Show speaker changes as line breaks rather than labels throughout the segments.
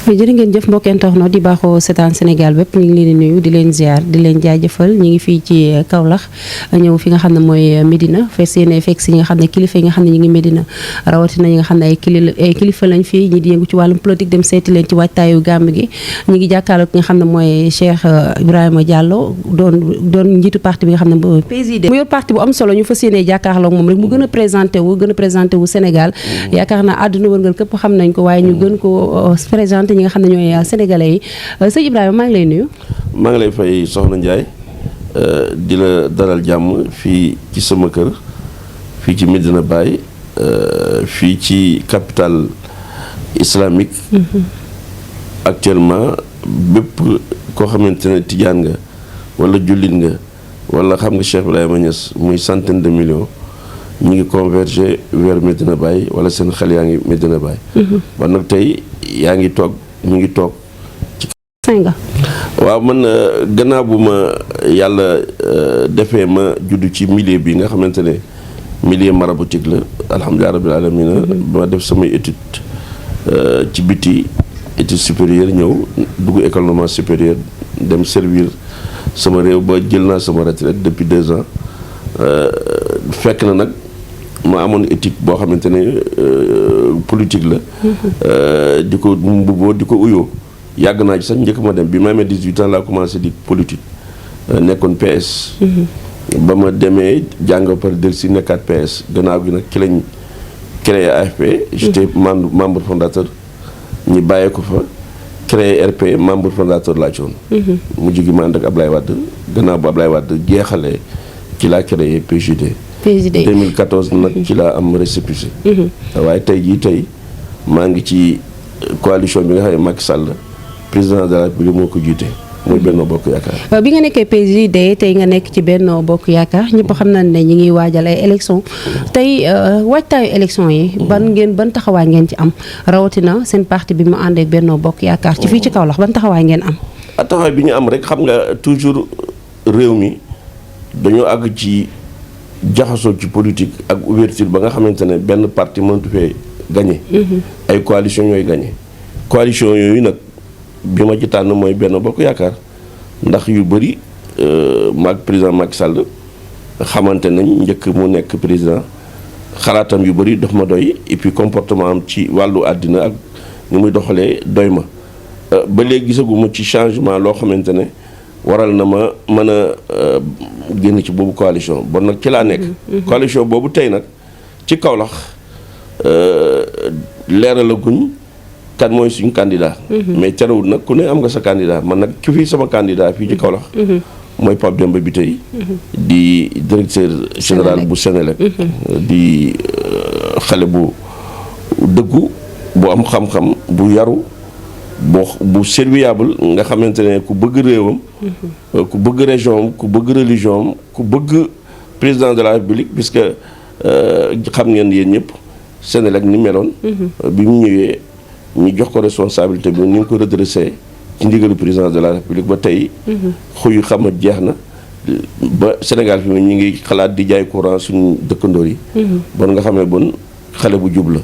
jërë ngeen jëf mbokk internet di baaxoo seetaan Sénégal bépp ñu ngi leen di nuyu di leen ziar di leen jaajëfal ñu ngi fii ci Kaolack ñëw fi nga xam ne mooy Médina fekk yéene fekk si ñi nga xam ne kilifa yi nga xam ne ñu ngi Médina rawatina ñi nga xam ne ay kilifa lañ fii ñi di yëngu ci wàllum politique dem seeti leen ci waajtaayu gàmm gi ñu ngi jàkkaarloo ki nga xam ne mooy Cheikh Ibrahima Diallo doon njiitu parti bi nga xam ne mooy PSID mu yor parti bu am solo ñu fas yéene jàkkaarloo moom rek mu gën a présenté wu Sénégal yaakaar naa àdduna wërngal képp xam nañ ko waaye ñu gën ko présenté ñi nga xam ne ñooy sénégalais yi sëñ Ibrahima maa ngi lay nuyu.
maa ngi lay fay Soxna Ndiaye di la dalal jàmm fii ci sama kër fii ci Medina Baye fii ci capitale islamique. Actuellement bépp koo xamante ne tijaan nga wala jullit nga wala xam nga Cheikh Ibrahima Niass muy centaine de millions ñu ngi converger vers Medina Baye wala seen xel yaa ngi Medina Baye. ba nag tey yaa ngi toog ñu ngi toog ci waaw man gannaaw bu ma yàlla defee ma judd ci milieu bi nga xamante ne milieu maraboutique la alhamdulilah rabbil alamina ba ma def samay étude ci biti étude supérieure ñëw dugg école normale supérieure dem servir sama réew ba jël naa sama retraite depuis 2 ans fekk na nag ma amoon éthique boo xamante ne politique la di ko mbubboo di ko uyoo yàgg naa ci sax njëkk ma dem bi ma amee 18 ans laa commencé di politique nekkoon PS ba ma demee jàng par del si nekkaat PS gannaaw gi nag ci lañ créé AFP j'étais membre fondateur ñi bàyyee ko fa créé RP membre fondateur laa ci woon mu jógi ma ànd ak Ablaye Wade gannaaw bu Ablaye Wade jeexalee ci laa créé PJD 2014 nag ci laa am récépissé waaye tey maa ngi ci coalition bi nga xam ne Macky Sall président de la République moo ko jiite mooy Benno Bokk Yaakaar.
bi nga nekkee PJD tey nga nekk ci Benno Bokk Yaakaar ñëpp xam nañ ne ñi ngi waajal ay élection tey waajtaayu élection yi ban taxawaay ngeen ci am rawatina seen parti bi mu ànd ak Benno Bokk Yaakaar ci fii ci Kaolack ban taxawaay ngeen am.
taxawaay bi ñu am rek xam nga toujours réew mi dañoo àgg ci jaxasoo ci politique ak ouverture ba nga xamante ne benn parti mënatu fee gagné. ay coalition ñooy gagné coalition yooyu nag bi ma ci tànn mooy Benno Bokk Yaakaar ndax yu bëri maag président Macky Sall xamante nañ njëkk mu nekk président xalaatam yu bëri daf ma doy et puis comportement am ci wàllu àddina ak ni muy doxalee doy ma ba léegi gisaguma ci changement loo xamante ne waral na ma mën a génn ci boobu coalition bon nag ci laa nekk coalition boobu tey nag ci Kaolack leeralaguñ kan mooy suñu candidat mais terewul nag ku ne am nga sa candidat man nag ki fii sama candidat fii ci Kaolack mooy Pape Demba Bitèye di directeur général bu Sénélec di xale bu dëggu bu am xam-xam bu yaru bu serviable nga xamante ne ku bëgg réewam ku bëgg région am ku bëgg religion am ku bëgg président de la République puisque xam ngeen yéen ñëpp Sénélec ni meloon bi mu ñëwee ñu jox ko responsabilité bi ni ngi ko redressé ci ndigalu président de la République ba tey xuyu xam jeex na ba Sénégal fi mu ñu ngi xalaat di jaay courant suñu dëkkandoor yi bon nga xamee bon xale bu jub la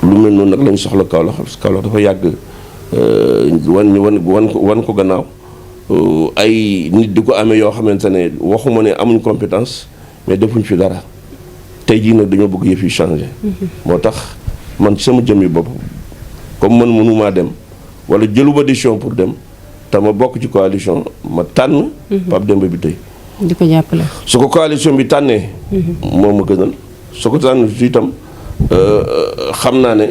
lu mel noonu nag lañu soxla Kaolack parce que Kaolack dafa yàgg wan ko gannaaw ay nit di ko amee yoo xamante ne waxuma ne amuñ compétence mais defuñ fi dara tey jii nag dañoo bëgg yëf yi changé moo tax man ci sama jëmmi bopp comme man mënumaa dem wala jëluma décision pour dem te ma bokk ci coalition ma tànn Pape Demba Bitèye
di ko jàppale
su ko coalition bi tànnee moo ma gënal su ko tànn si itam xam naa ne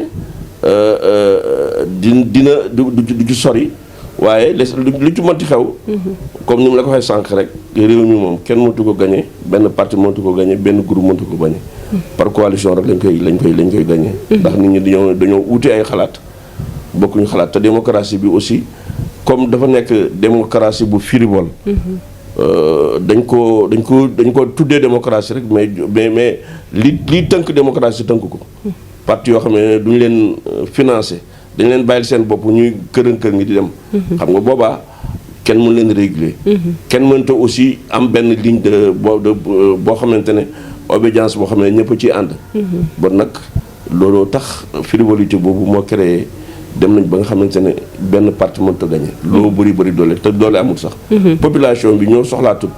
dina du ci sori waaye lu ci mënti xew comme ni mu la ko waxee sànq rek réew mi moom kenn mënatu ko gagné benn parti mënatu ko gagné benn groupe mënatu ko gagné par coalition rek lañ koy gagné ndax nit ñi dañoo wuute ay xalaat bokkuñu xalaat te démocratie bi aussi comme dafa nekk démocratie bu frivole dañ ko tuddee démocratie rek mais li tënk démocratie tënk ko parti yoo xam ne duñu leen financé dañ leen bàyyil seen bopp ñuy kër ngi di dem xam nga boobaa kenn mën leen réguler kenn mënta aussi am benn ligne boo xamante ne obédience boo xam ne ñëpp ci ànd bon nag looloo tax frivolité boobu moo créé dem nañ ba nga xamante ne benn parti mënut a gagné. loo bëri doole te doole amul sax. population bi ñoo soxlaatut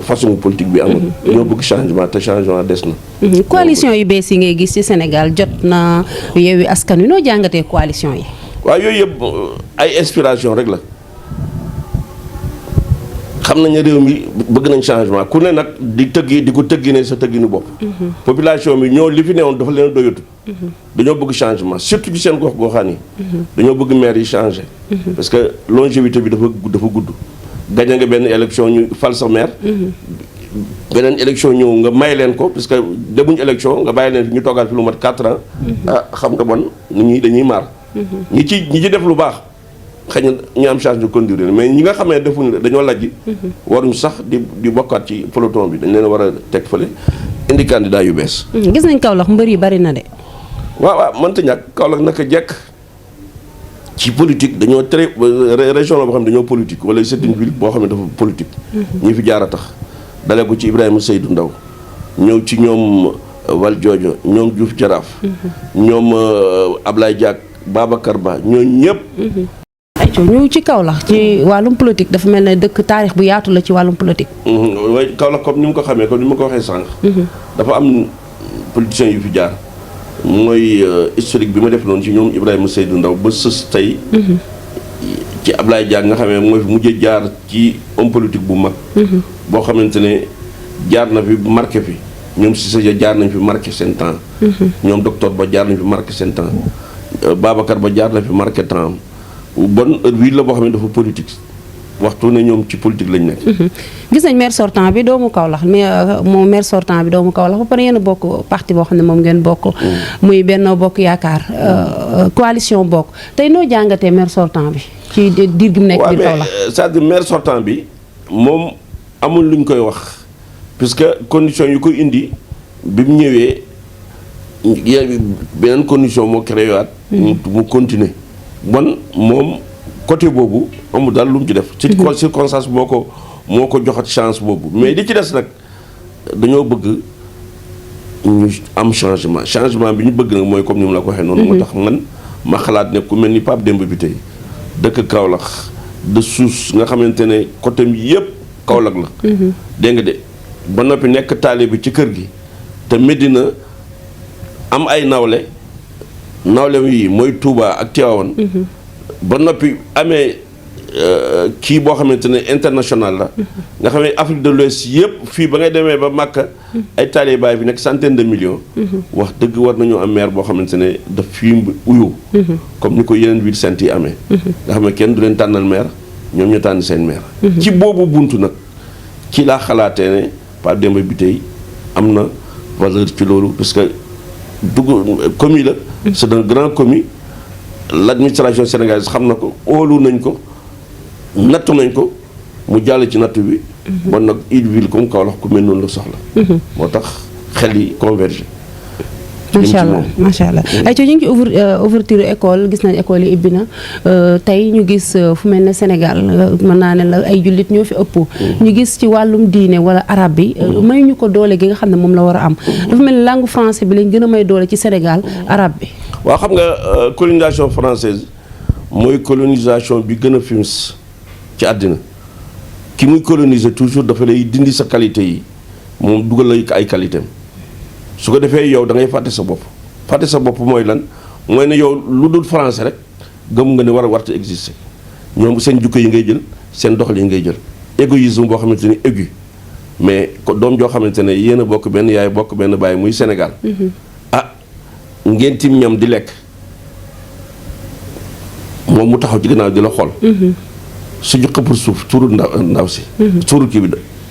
façon politique bi amul. ñoo bëgg changement te changement des na.
coalition yu bees yi ngay gis ci Sénégal jot na Yewwi Askan Wi noo jàngatee coalition yi.
waaw yooyu yëpp ay inspiration rek la xam nañ ne réew mi bëgg nañ changement ku ne nag di ko tëggi ne sa tëgginu bopp. population bi ñoo li fi newoon dafa leen doyatu. dañoo bëgg changement surtout ci seen gox-goxaan yi. dañoo bëgg maire yi changer. parce que longévité bi dafa gudd. gañe nga benn élection ñu fal sa maire. beneen élection ñëw nga may leen ko parce que demuñ élection nga bàyyi leen ñu toogaat fi lu mat 4 ans. xam nga bon nit ñi dañuy maar. ñi ci def lu baax xëy na ñu am chance de conduire mais ñi nga xam ne defuñ dañoo lajj. waruñ sax di bokkaat ci peloton bi dañ leen war a teg fële indi candidat yu bees.
gis nañ Kaolack mbër yi bari na de.
waaw mënta ñàkk Kaolack naka jekk ci politique dañoo très région la boo xam ne dañoo politique wala c'est une ville boo xam ne dafa politique. ñi fi jaar a tax dalee ko ci Ibrahima Seydou Ndaw ñëw ci ñoom Valdiodio ñoom Diouf Jaraaf. ñoom Ablaye Diak Babacar Ba ñooñu ñëpp.
ayca ñu ci Kaolack ci wàllum politique dafa mel ne dëkk taarix bu yaatu la ci wàllum politique.
waaye Kaolack comme ni mu ko xamee comme ni ma ko waxee sànq. dafa am politiciens yu fi jaar. mooy historique bi ma def noonu ci ñoom Ibrahima Seydou Ndaw ba sës tey. ci Ablaye Diak nga xamee mooy mujjee jaar ci homme politique bu mag. boo xamante ne jaar na fi marqué fi ñoom Cissé jaar nañ fi marqué seen temps. ñoom docteur Ba jaar nañ fi marqué seen temps. Babacar Ba jaar na fi marqué temps am bon heure bii la boo xam ne dafa politique waxtu ne ñoom ci politique lañ nekk.
gis nañ maire sortant bi doomu Kaolack mais moom maire sortant bi doomu Kaolack ba pare yéen a bokk parti boo xam ne moom ngeen bokk. muy Benno Bokk Yaakaar coalition bokk tey noo jàngatee maire sortant bi ci diir gi mu nekk biir Kaolack.
c'est-à-dire maire sortant bi moom amul lu ñu koy wax puisque condition yu koy indi bi mu ñëwee beneen condition moo créé waat. mu continuer bon moom. côté boobu amul daal lu mu ci def. ci circonstance moo ko joxat chance boobu mais li ci des nag dañoo bëgg ñu am changement bi ñu bëgg nag mooy comme ni mu la ko waxee noonu. moo tax man ma xalaat ne ku mel ni Pape Demba bi tey dëkk Kaolack de suus nga xamante ne côté bi yëpp Kaolack la. dégg nga de ba noppi nekk taalibe bi ci kër gi te Medina am ay nawle yi mooy Touba ak Tivaouane. ba noppi amee kii boo xamante ne international la. nga xam ne Afrique de l'Ouest yëpp fii ba ngay demee ba Makka. ay taalibaay fi nekk centaine de millions. wax dëgg war nañoo am maire boo xamante ne daf fii uyu. comme ni ko yeneen ville sainte yi amee. nga xam ne kenn du leen tànnal maire ñoom ñu tànn seen maire. ci boobu buntu nag ci laa xalaatee ne Pape Demba bi tey am na valeur ci loolu parce que commis la. c'est un grand commis. l'administration sénégalaise xam na ko óolu nañ ko nattu nañ ko mu jàll ci nattu bi. bon nag une ville comme Kaolack ku mel noonu la soxla. moo tax xel yi converger.
macha allah ay ñu ngi ci ouverture école gis nañ école yi ibbi na tey ñu gis fu mel ne Sénégal mën naa ne la ay jullit ñoo fi ëpp. ñu gis ci wàllum diine wala arabe bi. may ñu ko doole gi nga xam ne moom la war a am. dafa mel ne langue français bi lañ gën a may doole ci Sénégal arabe bi.
waaw xam nga colonisation française mooy colonisation bi gën a fims ci àddina ki muy coloniser toujours dafa lay dindi sa qualité yi moom dugal la ay qualité am su ko defee yow da ngay fàtte sa bopp mooy lan mooy ne yow lu dul français rek gëm nga ne warta exister ñoom seen jukko yi ngay jël seen doxal yi ngay jël égoïsme boo xamante ni aigu mais doom joo xamante ne yéen a bokk benn yaay bokk benn baay muy Sénégal. ngeen tim ñam di lekk moom mu taxaw ci ginnaaw di la xool. suñu xëppul suuf tuuru ndaw si. tuuru kii bi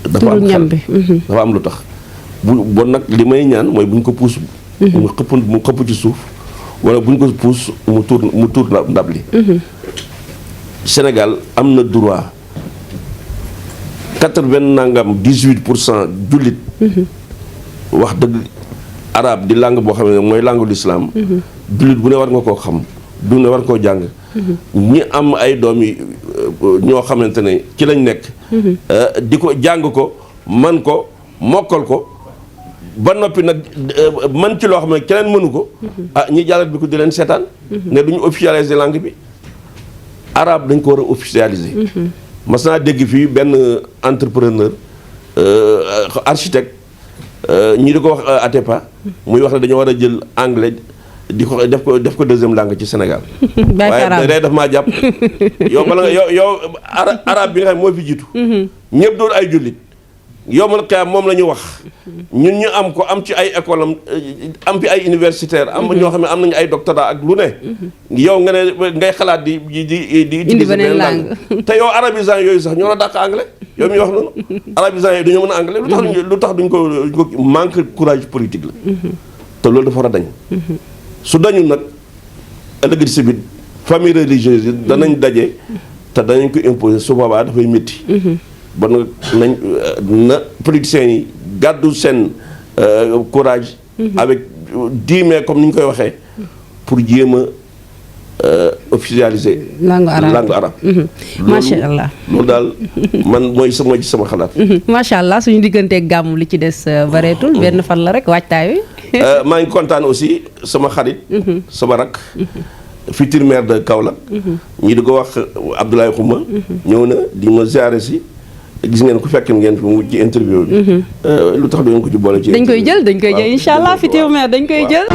dafa am xel dafa am lu tax. bon nag li may ñaan mooy bu ñu ko puus. mu xëpp ci suuf wala bu ñu ko puus mu tuur ndab li. Sénégal am na droit 18% jullit. wax dëgg. arabe di langue boo xam ne mooy langue l'islam. jullit bu ne war nga koo xam du ne war koo jàng. ñi am ay doom yi ñoo xamante ne ci lañ nekk. di ko jàng ko man ko mokkal ko ba noppi nag man ci loo xam ne keneen mënu ko. ñi jàllat bi ko di leen seetaan. ne duñu officialiser langue bi. arabe dañ ko war a officialiser. mas naa dégg fii benn entrepreneur architecte ñi di ko wax Atepa muy wax ne dañoo war a jël anglais di ko def ko deuxième langue ci Sénégal. waaye day daf maa jàpp. yow bala nga yow arabe bi nga xam moo fi jiitu. ñëpp doon ay jullit. yow man kay moom la ñu wax. ñun ñu am ko am ci ay école am fi ay universitaire am ñoo xam ne am nañu ay doctorat ak lu ne. yow nga ne ngay xalaat di
indi beneen langue
te yow arabisant yooyu sax ñoo la dàq anglais yow mi wax noonu. arabisant yooyu dañoo mën a anglais lu tax duñ ko manque courage politique la. te loolu dafa war a dañ. su dañu nag ëllëg si biir famille religieuse yi danañ daje te danañ ko imposer su boobaa dafay métti. ba nañ na politiciens yi gàddu seen courage. avec dime comme ni ñu koy waxee pour jéem a officialiser.
langue arabe macha allah
loolu daal man mooy ci sama xalaat.
macha allah suñu digganteeg gàmmu li ci des bareetul benn fan la rek waajtaay wi.
maa ngi kontaan aussi sama xarit. sama rak. futur maire de Kaolack. ñi di ko wax Abdoulaye Khouma. ñëw na di ma ziare si. gis ngeen ku fekk ngeen fi mu ci interview bi. lu tax du ngeen ko ci boole ci.
dañ koy jël incha allah futur maire dañ koy jël.